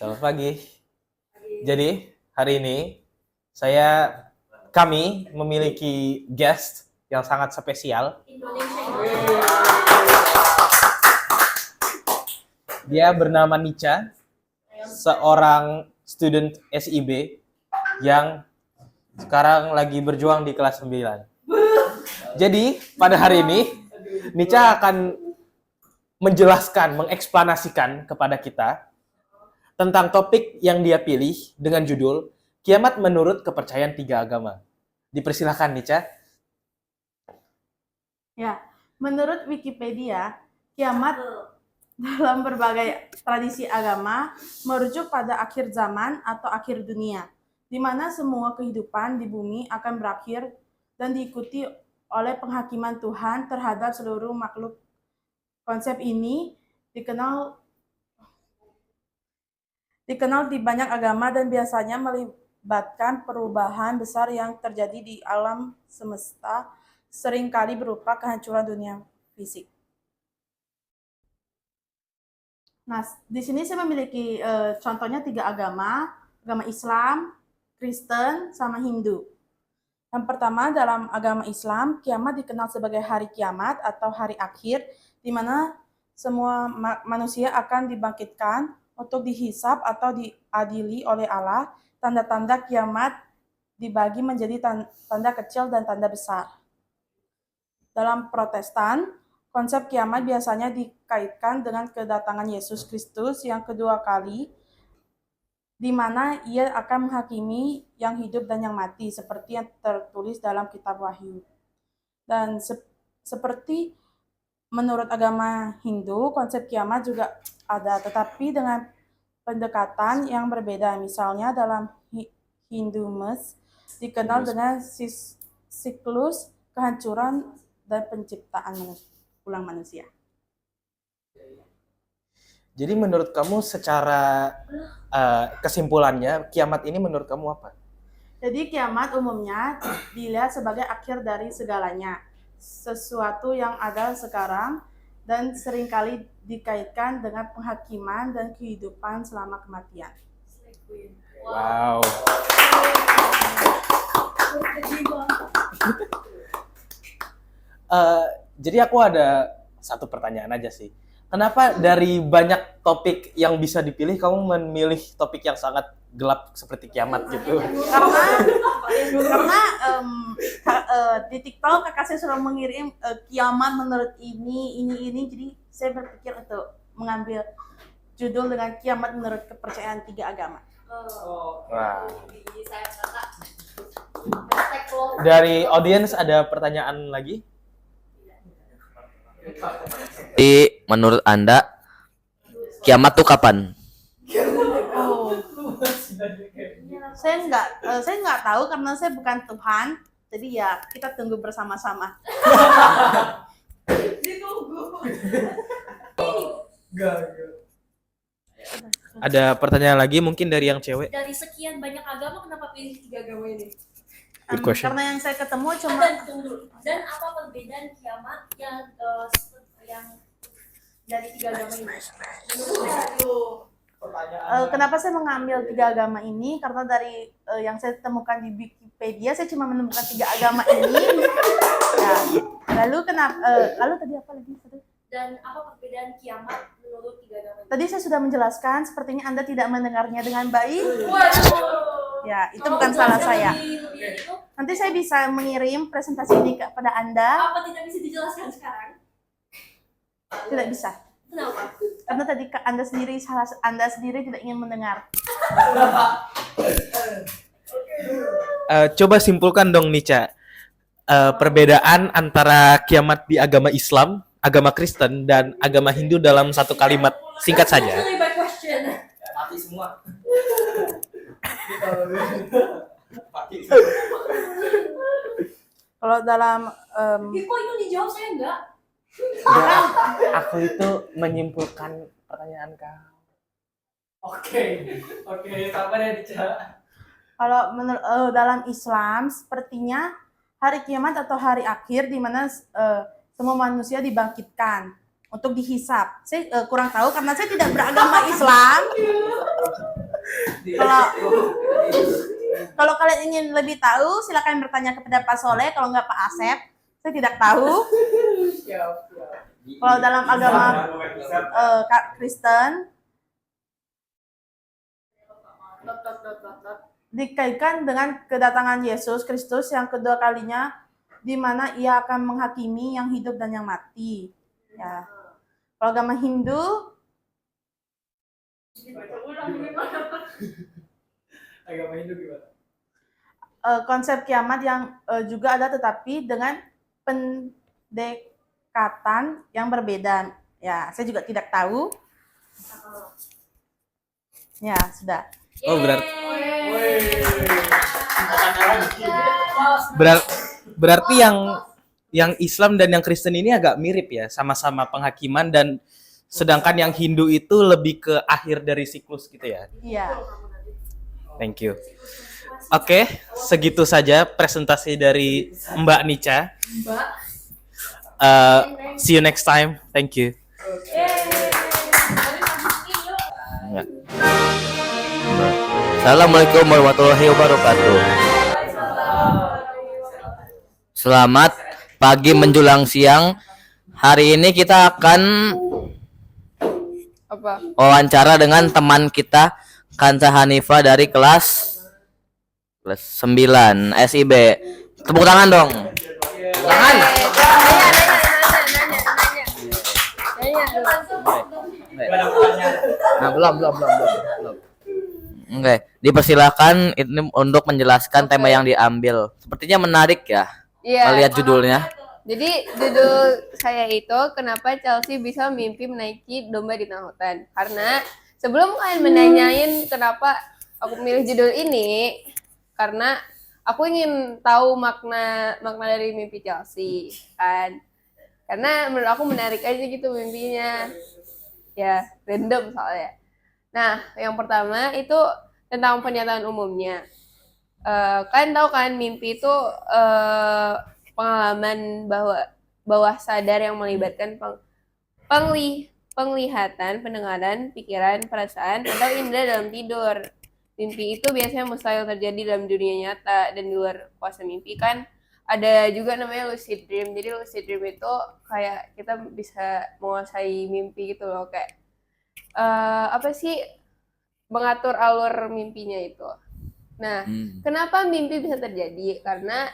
Selamat pagi. Jadi, hari ini kami memiliki guest yang sangat spesial. Dia bernama Nica, seorang student SIB yang sekarang lagi berjuang di kelas 9. Jadi, pada hari ini Nica akan menjelaskan, mengeksplanasikan kepada kita tentang topik yang dia pilih dengan judul Kiamat Menurut Kepercayaan Tiga Agama. Dipersilahkan, Nica. Ya, menurut Wikipedia, kiamat dalam berbagai tradisi agama merujuk pada akhir zaman atau akhir dunia, di mana semua kehidupan di bumi akan berakhir dan diikuti oleh penghakiman Tuhan terhadap seluruh makhluk. Konsep ini dikenal di banyak agama dan biasanya melibatkan perubahan besar yang terjadi di alam semesta, seringkali berupa kehancuran dunia fisik. Nah, di sini saya memiliki contohnya 3 agama Islam, Kristen, sama Hindu. Yang pertama, dalam agama Islam, kiamat dikenal sebagai hari kiamat atau hari akhir, di mana semua manusia akan dibangkitkan untuk dihisab atau diadili oleh Allah. Tanda-tanda kiamat dibagi menjadi tanda kecil dan tanda besar. Dalam Protestan, konsep kiamat biasanya dikaitkan dengan kedatangan Yesus Kristus yang kedua kali, di mana ia akan menghakimi yang hidup dan yang mati, seperti yang tertulis dalam kitab Wahyu. Dan seperti menurut agama Hindu, konsep kiamat juga ada, tetapi dengan pendekatan yang berbeda. Misalnya dalam Hinduisme dikenal dengan siklus kehancuran dan penciptaan ulang manusia. Jadi menurut kamu secara kesimpulannya, kiamat ini menurut kamu apa? Jadi kiamat umumnya dilihat sebagai akhir dari segalanya, sesuatu yang ada sekarang dan seringkali dikaitkan dengan penghakiman dan kehidupan selama kematian. Wow. Jadi aku ada satu pertanyaan aja sih. Kenapa dari banyak topik yang bisa dipilih, kamu memilih topik yang sangat gelap seperti kiamat gitu? Karena di TikTok kakak saya sudah mengirim kiamat menurut ini, jadi saya berpikir untuk mengambil judul dengan kiamat menurut kepercayaan 3 agama. Wah. Dari audiens ada pertanyaan lagi? Jadi menurut Anda kiamat tuh kapan? Saya nggak tahu karena saya bukan Tuhan, jadi ya kita tunggu bersama-sama. Ditunggu. Ada pertanyaan lagi mungkin dari yang cewek? Dari sekian banyak agama, kenapa pilih 3 agama ini? Good question. Karena yang saya ketemu cuma Dan apa perbedaan kiamat yang dari 3 agama ini? Kenapa saya mengambil 3 agama ini? Karena dari yang saya temukan di Wikipedia, saya cuma menemukan 3 agama ini. Ya. Lalu tadi apa lagi? Dan apa perbedaan kiamat menurut 3 agama ini? Tadi saya sudah menjelaskan, sepertinya Anda tidak mendengarnya dengan baik. Ya, itu bukan salah saya. Nanti saya bisa mengirim presentasi ini kepada Anda. Apa tidak bisa dijelaskan sekarang? Tidak bisa. Kenapa? Karena tadi Anda sendiri tidak ingin mendengar. Coba simpulkan dong Nica, perbedaan antara kiamat di agama Islam, agama Kristen, dan agama Hindu dalam satu kalimat, singkat saja. Really bad question. Mati semua. Kalau dalam Kok itu dijawab, saya enggak? Aku itu menyimpulkan pertanyaan kau. Oke, sabar ya Nica. kalau dalam Islam sepertinya hari kiamat atau hari akhir di mana semua manusia dibangkitkan. untuk dihisap. Saya kurang tahu karena saya tidak beragama Islam. Kalau kalau kalian ingin lebih tahu, silakan bertanya kepada Pak Soleh. Kalau nggak Pak Asep, saya tidak tahu. Kalau dalam agama Kristen dikaitkan dengan kedatangan Yesus Kristus yang kedua kalinya, di mana ia akan menghakimi yang hidup dan yang mati. Ya. Kalau agama Hindu, Agama Hindu gimana? konsep kiamat yang juga ada tetapi dengan pendekatan yang berbeda. Ya, saya juga tidak tahu. Ya, sudah. Oh, berarti yang Islam dan yang Kristen ini agak mirip ya, sama-sama penghakiman, dan sedangkan yang Hindu itu lebih ke akhir dari siklus gitu ya. Iya. Thank you. Oke, segitu saja presentasi dari Mbak Nica. See you next time. Thank you. Enggak. Assalamualaikum warahmatullahi wabarakatuh. Selamat pagi menjelang siang. Hari ini kita akan wawancara dengan teman kita Kansa Hanifa dari kelas 9 SIB. Tepuk tangan dong. Tangan. Nah, belum. Oke, dipersilakan ini untuk menjelaskan tema yang diambil. Sepertinya menarik ya. Iya. Lihat judulnya. Jadi judul saya itu kenapa Chelsea bisa mimpi menaiki domba di tengah hutan. Karena sebelum kalian menanyain kenapa aku milih judul ini, karena aku ingin tahu makna dari mimpi Chelsea kan. Karena menurut aku menarik aja gitu mimpinya. Ya, random soalnya. Nah, yang pertama itu tentang pernyataan umumnya. Kalian tahu kan mimpi itu pengalaman bawah sadar yang melibatkan penglihatan, pendengaran, pikiran, perasaan, atau indera dalam tidur. Mimpi itu biasanya mustahil terjadi dalam dunia nyata dan di luar kuasa mimpi kan. Ada juga namanya lucid dream. Jadi lucid dream itu kayak kita bisa menguasai mimpi gitu loh, kayak apa sih, mengatur alur mimpinya itu. Nah, kenapa mimpi bisa terjadi? Karena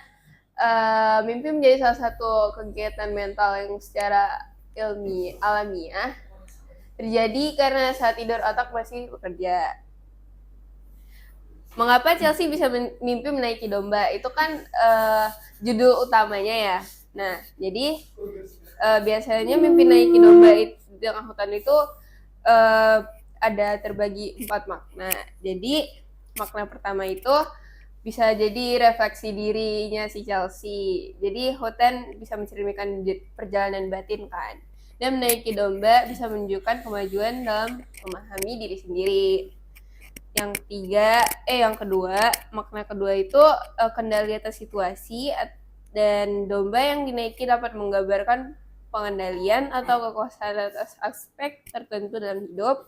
mimpi menjadi salah satu kegiatan mental yang secara alamiah terjadi karena saat tidur otak masih bekerja. Mengapa Chelsea bisa mimpi menaiki domba? Itu kan judul utamanya ya. Nah, jadi biasanya mimpi naiki domba di tengah hutan itu ada terbagi 4 makna. Jadi makna pertama itu bisa jadi refleksi dirinya si Chelsea. Jadi hutan bisa mencerminkan perjalanan batin kan. Dan menaiki domba bisa menunjukkan kemajuan dalam memahami diri sendiri. Yang kedua, makna kedua itu kendali atas situasi, dan domba yang dinaiki dapat menggambarkan pengendalian atau kekuasaan atas aspek tertentu dalam hidup.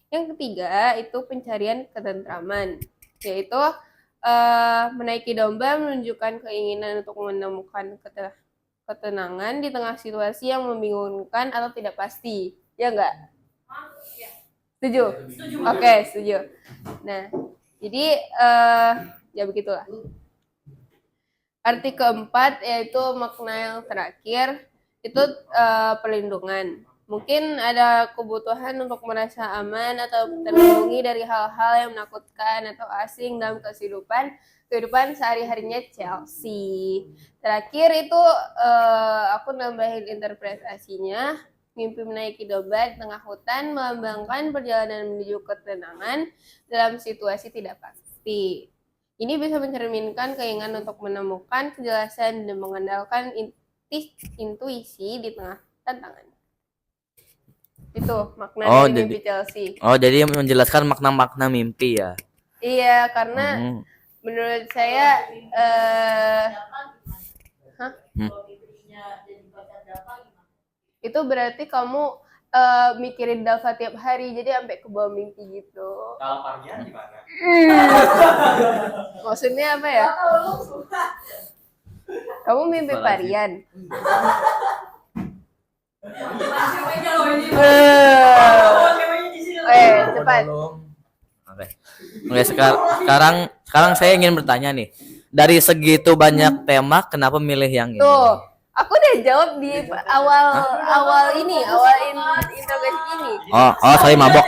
Yang ketiga itu pencarian ketentraman, yaitu menaiki domba menunjukkan keinginan untuk menemukan ketenangan di tengah situasi yang membingungkan atau tidak pasti. Ya enggak? Setuju? Oke, setuju. Nah, jadi ya begitulah. Arti keempat yaitu makna yang terakhir itu perlindungan. Mungkin ada kebutuhan untuk merasa aman atau terlindungi dari hal-hal yang menakutkan atau asing dalam kehidupan sehari-harinya Chelsea. Terakhir itu aku nambahin interpretasinya. Mimpi menaiki domba di tengah hutan melambangkan perjalanan menuju ketenangan dalam situasi tidak pasti. Ini bisa mencerminkan keinginan untuk menemukan kejelasan dan mengandalkan intuisi di tengah tantangan. Itu makna dari mimpi Chelsea. Oh, jadi menjelaskan makna-makna mimpi ya. Iya, karena menurut saya itu berarti kamu mikirin Dava tiap hari, jadi sampai ke bawah mimpi gitu. Dalam artian gimana? Maksudnya apa ya? Kamu mimpi Parian? Cepat. Oke. Oke, sekarang saya ingin bertanya nih. Dari segitu banyak tema, kenapa milih yang ini? Tuh, aku udah jawab di awal interogasi ini. Oh, sorry mabok.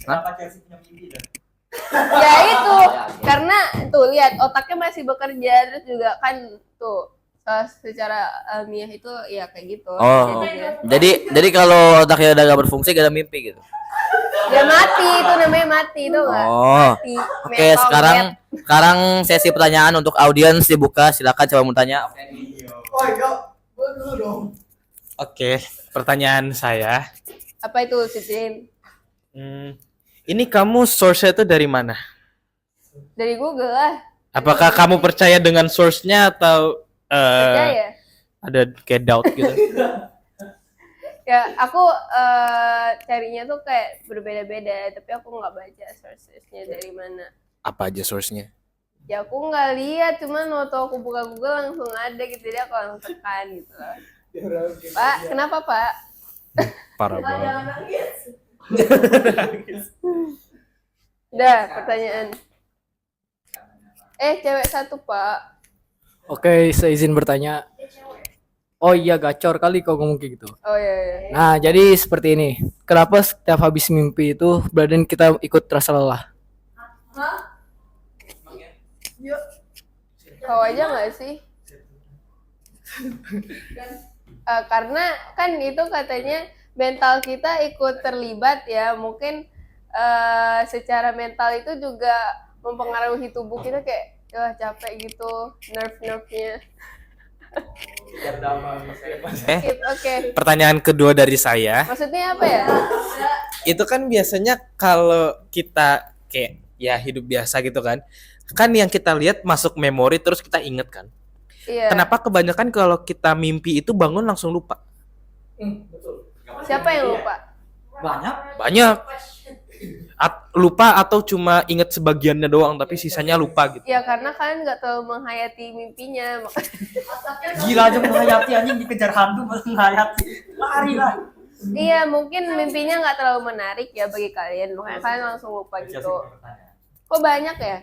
Kenapa Chelsea punya mimpi dan Ya itu, karena tuh lihat otaknya masih bekerja, terus juga kan tuh secara alamiah itu ya kayak gitu. Oh, Jadinya. jadi kalau otaknya udah gak berfungsi, gak ada mimpi gitu. Ya mati, itu namanya mati tuh nggak? Oh, Mati. oke. Sekarang sesi pertanyaan untuk audiens dibuka. Silakan coba mau tanya. Oh iya, gue dulu dong. Oke, pertanyaan saya. Apa itu, Cicin? Ini kamu source-nya itu dari mana? Dari Google lah. Apakah kamu percaya dengan source-nya atau Percaya? ada kayak doubt gitu? Ya, aku carinya tuh kayak berbeda-beda, tapi aku nggak baca sources-nya dari mana. Apa aja source-nya? Ya aku nggak lihat, cuman waktu aku buka Google langsung ada gitu, jadi aku langsung tekan gitu. Pak, kenapa Pak? Parah banget. Udah, pertanyaan. Cewek satu Pak. Oke, saya izin bertanya. Oh iya, gacor kali kau ngomong kayak gitu. Oh iya, iya. Nah, jadi seperti ini. Kenapa setiap habis mimpi itu badan kita ikut terasa lelah? Kau aja nggak sih? Karena kan itu katanya mental kita ikut terlibat ya, mungkin secara mental itu juga mempengaruhi tubuh kita kayak capek gitu, nerve-nya. Oke. Pertanyaan kedua dari saya. Maksudnya apa ya? Itu kan biasanya kalau kita kayak ya hidup biasa gitu kan yang kita lihat masuk memori terus kita inget kan. Iya. Kenapa kebanyakan kalau kita mimpi itu bangun langsung lupa? Siapa yang lupa? Banyak lupa atau cuma inget sebagiannya doang tapi sisanya lupa gitu. Ya karena kalian nggak terlalu menghayati mimpinya. Gila aja menghayati, anjing dikejar hantu masih menghayati. Lari lah. Iya, mungkin mimpinya nggak terlalu menarik ya bagi kalian, makanya kalian langsung lupa gitu. Kok banyak ya?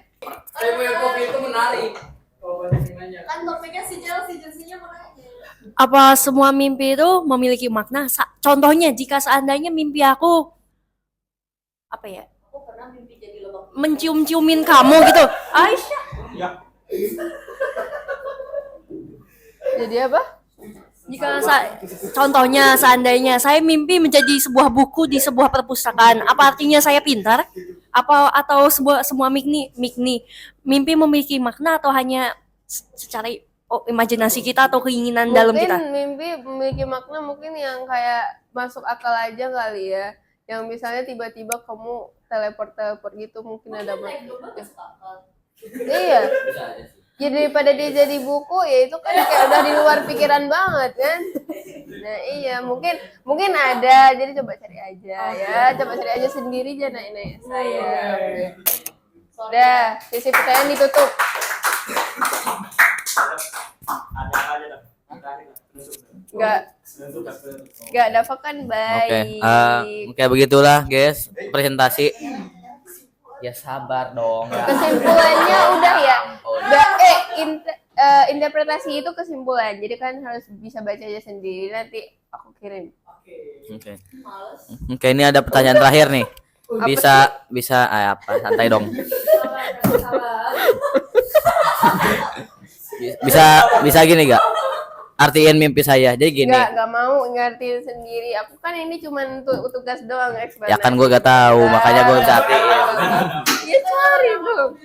Kan topiknya si Chelsea-nya makanya. Apa semua mimpi itu memiliki makna? Contohnya jika seandainya mimpi aku apa ya? Aku pernah mimpi jadi lebah. Mencium-ciumin kamu gitu. Aisyah. Jadi apa? Jika contohnya seandainya saya mimpi menjadi sebuah buku di sebuah perpustakaan, apa artinya saya pintar? Apa atau semua mimpi memiliki makna atau hanya secara imajinasi kita atau keinginan dalam kita? Mungkin mimpi memiliki makna, mungkin yang kayak masuk akal aja kali ya. Yang misalnya tiba-tiba kamu teleport gitu, mungkin ada Iya. Ya daripada dia jadi buku ya itu kan kayak udah di luar pikiran banget kan. Nah iya mungkin ada, jadi coba cari aja ya, coba cari aja sendiri, jangan nanya saya. Udah, sesi pertanyaan ditutup. Enggak dapat kan baik. Oke, begitulah guys presentasi. Ya sabar dong. Kesimpulannya udah ya. Interpretasi itu kesimpulan. Jadi kan harus bisa baca aja sendiri. Nanti aku kirim. Oke, ini ada pertanyaan terakhir nih. Bisa apa? Santai dong. Bisa gini gak? Artiin mimpi saya. Jadi gini. Enggak mau ngertiin sendiri. Aku kan ini cuma tugas doang, eksperimen. Ya kan gue gak tahu, makanya gue bisa artiin. Ya cari dong.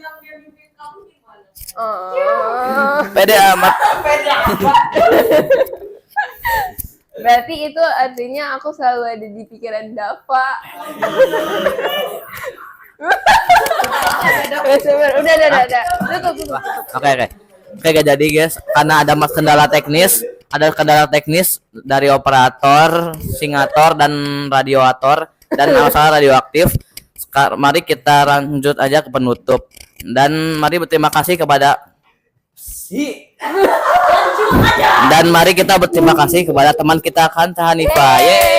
Pede amat. Berarti itu artinya aku selalu ada di pikiran Dava. Udah. Tutup. Oke, gak jadi guys, karena ada kendala teknis. ada kendala teknis dari operator, singator dan radioator dan masalah radioaktif. Mari kita lanjut aja ke penutup. Dan mari berterima kasih kepada dan mari kita berterima kasih kepada teman kita Kanta Hanifah. Yeay.